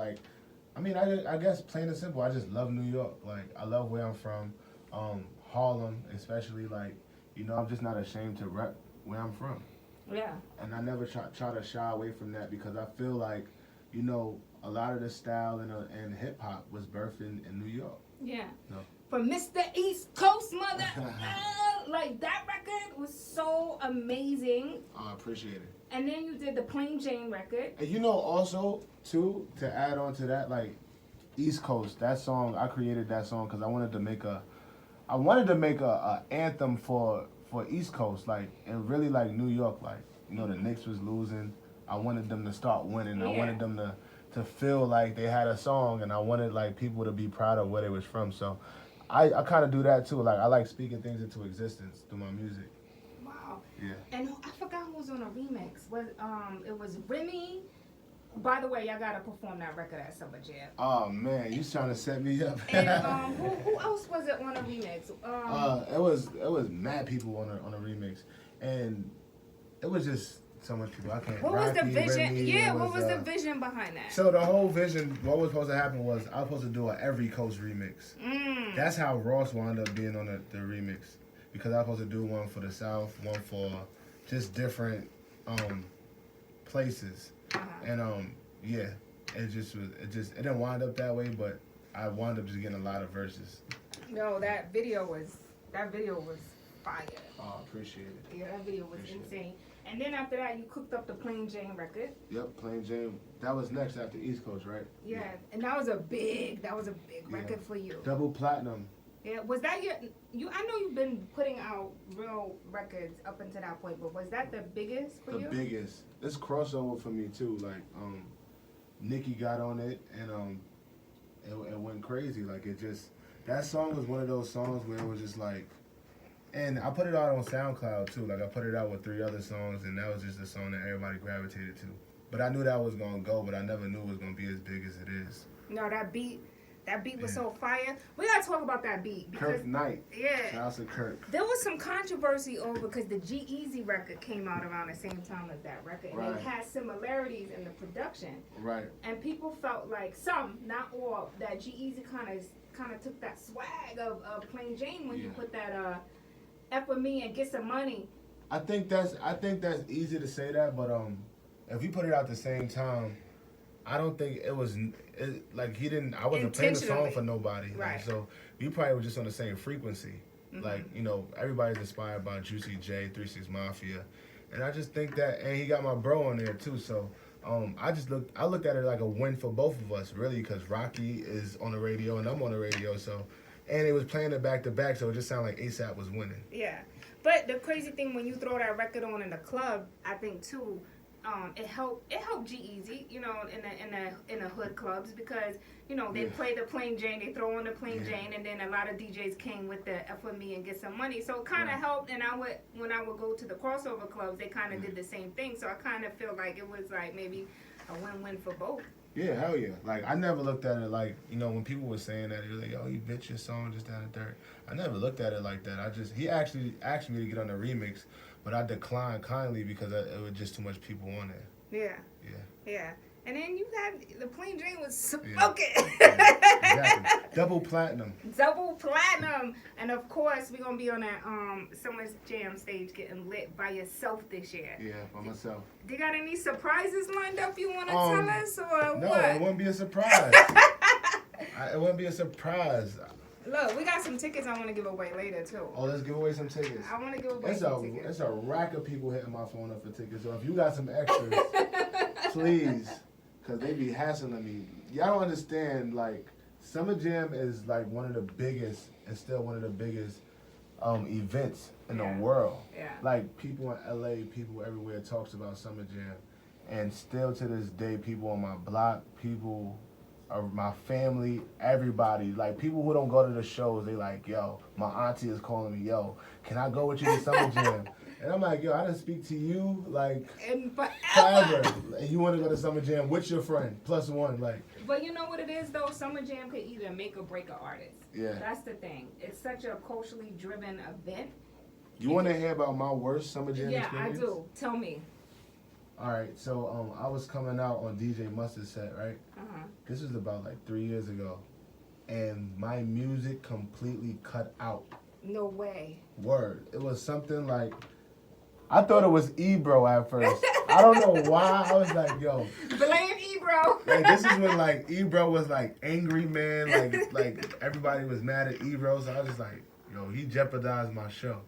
like, I mean, I guess plain and simple, I just love New York. Like, I love where I'm from. Harlem, especially, like, you know, I'm just not ashamed to rep where I'm from. Yeah. And I never try to shy away from that because I feel like, you know, a lot of the style and hip hop was birthed in New York. Yeah. No. From Mr. East Coast, mother. Like, that record was so amazing. I appreciate it. And then you did the Plain Jane record. And you know, also, too, to add on to that, like, East Coast, that song, I created that song because I wanted to make a anthem for East Coast, like, and really like New York, like, you know, the Knicks was losing. I wanted them to start winning. I wanted them to feel like they had a song, and I wanted, like, people to be proud of where they was from. So I kind of do that too. Like, I like speaking things into existence through my music. Wow. Yeah. And I forgot who was on a remix. It was Remy. By the way, y'all gotta perform that record at Summer Jam. Oh man, you trying to set me up? And who else was it on a remix? It was mad people on a remix, and it was just so much people. I can't. What was the vision? Remy, what was the vision behind that? So the whole vision, what was supposed to happen was I was supposed to do an Every Coast remix. That's how Ross wound up being on the remix, because I was supposed to do one for the South, one for just different places. And yeah, it didn't wind up that way, but I wound up just getting a lot of verses. No, that video was fire. Oh, I appreciate it. Yeah, that video was insane. And then after that, you cooked up the Plain Jane record. Yep, Plain Jane. That was next after East Coast, right? Yeah, and that was a big record for you. Double platinum. Yeah, was that you? I know you've been putting out real records up until that point, but was that the biggest for you? The biggest. It's crossover for me too. Like, Nicki got on it, and it went crazy. Like, that song was one of those songs where it was just like, and I put it out on SoundCloud too. Like, I put it out with 3 other songs, and that was just a song that everybody gravitated to. But I knew that was gonna go, but I never knew it was gonna be as big as it is. No, that beat was so fire. We gotta talk about that beat. Kirk Knight. Yeah. Shout out to Kirk. There was some controversy over because the G-Eazy record came out around the same time as that record. And it had similarities in the production. Right. And people felt like some, not all, that G-Eazy kind of took that swag of Plain Jane when you put that F with me and get some money. I think that's easy to say that, but if we put it out at the same time, I don't think it was like he didn't. I wasn't playing the song for nobody. Right. Like, so we probably were just on the same frequency. Mm-hmm. Like, you know, everybody's inspired by Juicy J, 3 6 Mafia, and I just think that, and he got my bro on there too. So I looked at it like a win for both of us, really, because Rocky is on the radio and I'm on the radio. So, and it was playing it back to back, so it just sounded like ASAP was winning. Yeah, but the crazy thing when you throw that record on in the club, I think too. It helped G-Eazy, you know, in the hood clubs, because, you know, they play the Plain Jane, they throw on the Plain Jane, and then a lot of DJs came with the F with me and get some money. So it kind of helped, and when I would go to the crossover clubs, they kind of did the same thing. So I kind of feel like it was like maybe a win-win for both. Yeah, hell yeah. Like, I never looked at it like, you know, when people were saying that, they were like, yo, you bitch your song, just that and third. I never looked at it like that. He actually asked me to get on the remix, but I declined kindly because it was just too much people on there. Yeah. Yeah. Yeah. And then you had the Plain Jane was smoking. Exactly. Double platinum. Double platinum. And of course, we're going to be on that Summer Jam stage getting lit by yourself this year. Yeah, by myself. Do you got any surprises lined up you want to tell us, or no, what? No, it wouldn't be a surprise. It wouldn't be a surprise. Look, we got some tickets I want to give away later, too. Oh, let's give away some tickets. I want to give away some tickets. It's a rack of people hitting my phone up for tickets. So if you got some extras, please, because they be hassling me. Y'all don't understand, like, Summer Jam is, like, one of the biggest, and still one of the biggest events in the world. Yeah. Like, people in LA, people everywhere talks about Summer Jam. And still to this day, people on my block, people... my family, everybody, like, people who don't go to the shows, they like, yo, my auntie is calling me, yo, can I go with you to Summer Jam? And I'm like, yo, I didn't speak to you, like, and forever. And you want to go to Summer Jam with your friend, +1, like. But you know what it is, though? Summer Jam could either make or break an artist. Yeah. That's the thing. It's such a culturally driven event. You want to hear about my worst Summer Jam experience? Yeah, I do. Tell me. All right, so I was coming out on DJ Mustard's set, right? Uh-huh. This was about like 3 years ago, and my music completely cut out. No way. Word. It was something like, I thought it was Ebro at first. I don't know why. I was like, yo. Blame Ebro. Like, this is when like Ebro was like angry man. Like everybody was mad at Ebro. So I was just like, yo, he jeopardized my show.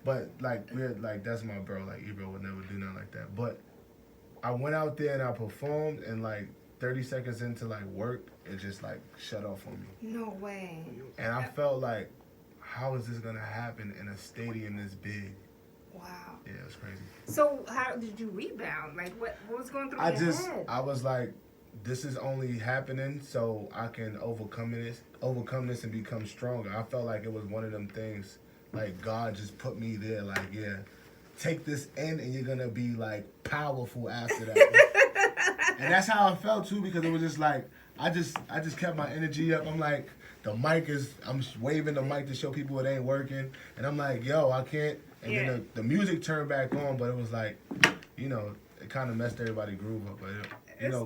But like we're like, that's my bro. Like Ebro would never do nothing like that. But I went out there and I performed, and like 30 seconds into like work, it just like shut off on me. No way. And I felt like, how is this gonna happen in a stadium this big? Wow. Yeah, it was crazy. So how did you rebound? Like what was going through your head? I was like, this is only happening so I can overcome this and become stronger. I felt like it was one of them things, like God just put me there, like, yeah, take this in and you're gonna be like powerful after that. And that's how I felt too, because it was just like, I just kept my energy up. I'm like, I'm waving the mic to show people it ain't working. And I'm like, yo, I can't. And then the music turned back on, but it was like, you know, it kind of messed everybody's groove up. But,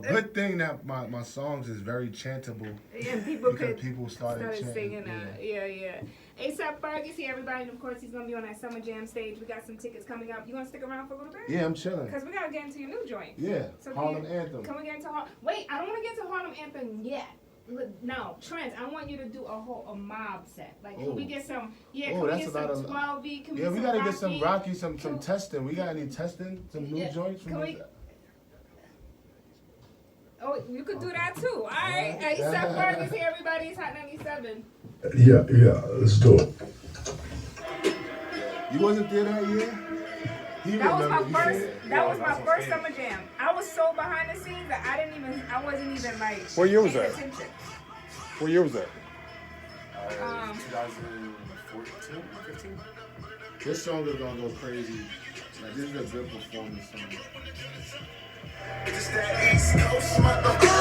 good thing that my songs is very chantable. Yeah, people started singing that. Yeah. ASAP Ferg is here, everybody. And of course, he's going to be on that Summer Jam stage. We got some tickets coming up. You want to stick around for a little bit? Yeah, I'm chilling. Because we got to get into your new joint. Yeah, So Harlem Anthem. Can we get into Harlem? Wait, I don't want to get to Harlem Anthem yet. No, Trendz, I want you to do a mob set. Like, can we get some? Yeah, can we get some 12V? Can we we gotta get some Rocky, some testing. We got any testing? Some new joints? Oh, you could do that too. All right, ASAP Ferg is here, everybody. It's Hot 97. Yeah, let's do it. You wasn't there that year? That was my first Summer Jam. I was so behind the scenes that I wasn't even like. What year was that? Attention. What year was that? 2014, 15. This song is gonna go crazy. Like, this is a good performance song. It's that East Coast motherfucker.